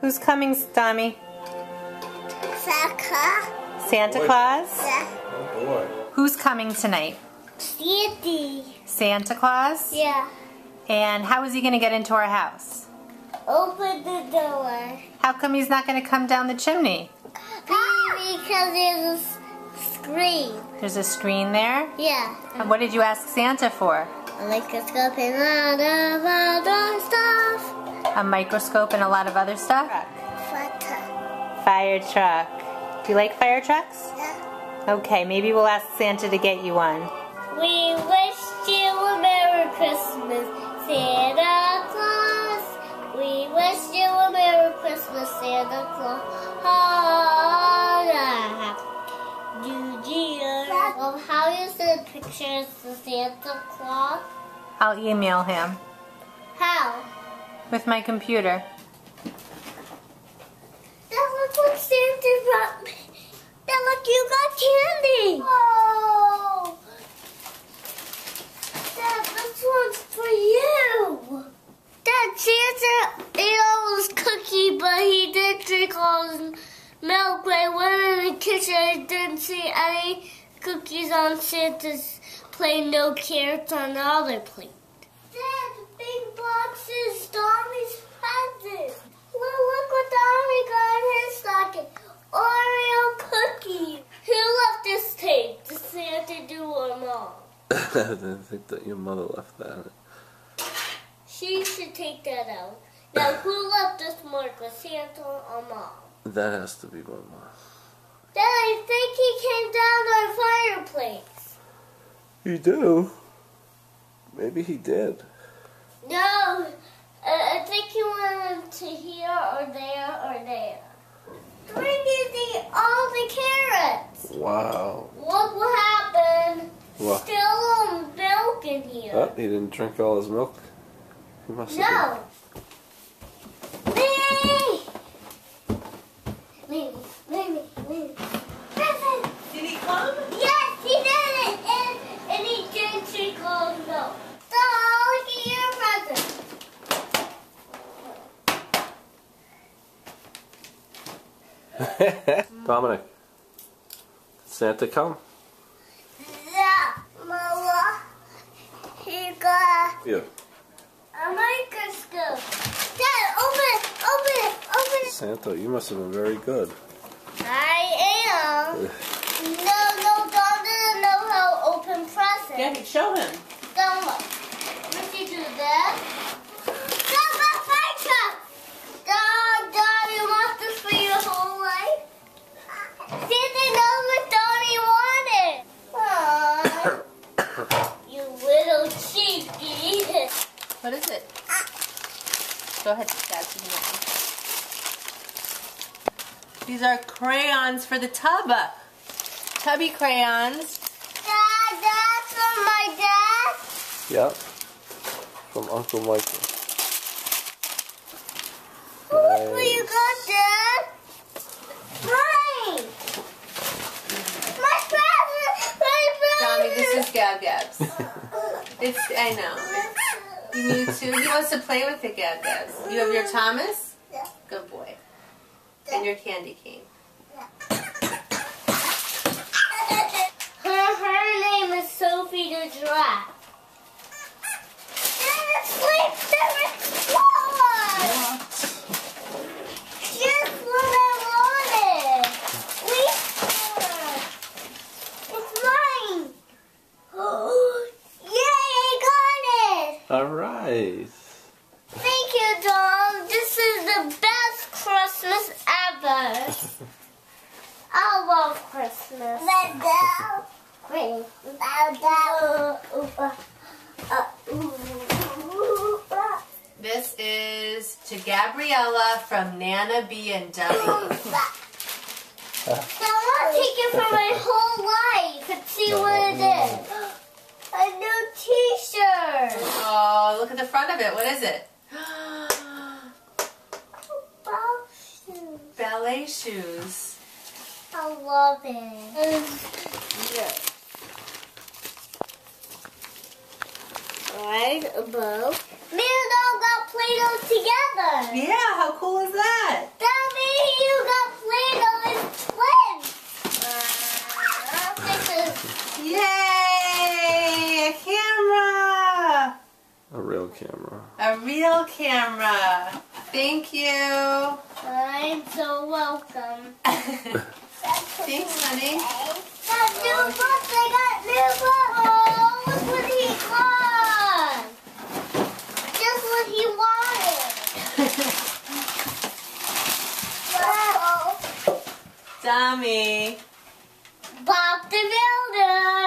Who's coming, Tommy? Santa Claus? Yeah. Oh boy. Who's coming tonight? Santa Claus? Yeah. And how is he going to get into our house? Open the door. How come he's not going to come down the chimney? Because there's a screen. There's a screen there? Yeah. And what did you ask Santa for? A microscope and a lot of other stuff. A microscope and a lot of other stuff? What? Fire truck. Do you like fire trucks? Yeah. Okay, maybe we'll ask Santa to get you one. We wish you a Merry Christmas, Santa Claus. We wish you a Merry Christmas, Santa Claus. How you send pictures to Santa Claus? I'll email him How? with my computer. That looks like Santa brought me. That look, you got candy. Oh. Dad, this one's for you. Dad, Santa ate all his cookie, but he did drink all his milk. When I went in the kitchen, I didn't see any cookies on Santa's plate, no carrots on the other plate. Dad, the big box is Tommy's present. Well, look what Tommy got in his stocking. Oreo cookie. Who left this tape? Did Santa do or Mom? I didn't think that your mother left that. She should take that out. Now, who left this mark? Was Santa or Mom? That has to be my mom. Dad, I think he came down our fireplace. You do? Maybe he did. No, I think he went to here or there or there. Bring you all the carrots. Wow. Look what happened. What? Still milk in here. Oh, he didn't drink all his milk? He must have. No. Mimi. Present. Did he come? Yes, he did it. And he didn't drink all the milk. So, look at your present. Dominic, did Santa come? Yeah, Mama. He got Yeah. a microscope. Dad, open it. Santa, you must have been very good. I am. No, Dad doesn't know how to open presents. Yeah, show him. Don't look. Let me do this. Stop that fire truck! Dad, you want this for your whole life? Santa knows what Donnie wanted. Aww. You little cheeky. What is it? Go ahead, Dad. These are crayons for the tub. Tubby crayons. Dad, that's from my dad? Yep. From Uncle Michael. Look what you got, Dad. Mine. My present. Tommy, this is Gab Gabs. I know. You need to. He wants to play with the Gab Gabs. You have your Thomas? Yeah. Good boy. And your candy cane. Her name is Sophie the Giraffe. And it sleeps there explode! Just what I wanted. It's mine. Yay, I got it. All right. Thank you, Dom. This is the best Christmas ever. I love Christmas. This is to Gabriella from Nana B and W. I want to take it for my whole life and see what it is. A new T-shirt. Oh, look at the front of it. What is it? Ballet shoes. I love it. Right above. Me and all got Play-Doh together. Yeah, how cool is that? real camera. Thank you. I'm so welcome. Thanks, honey. Got new books. I got new books. Oh, look what he got. Just what he wanted. Wow. Dummy. Bob the Builder.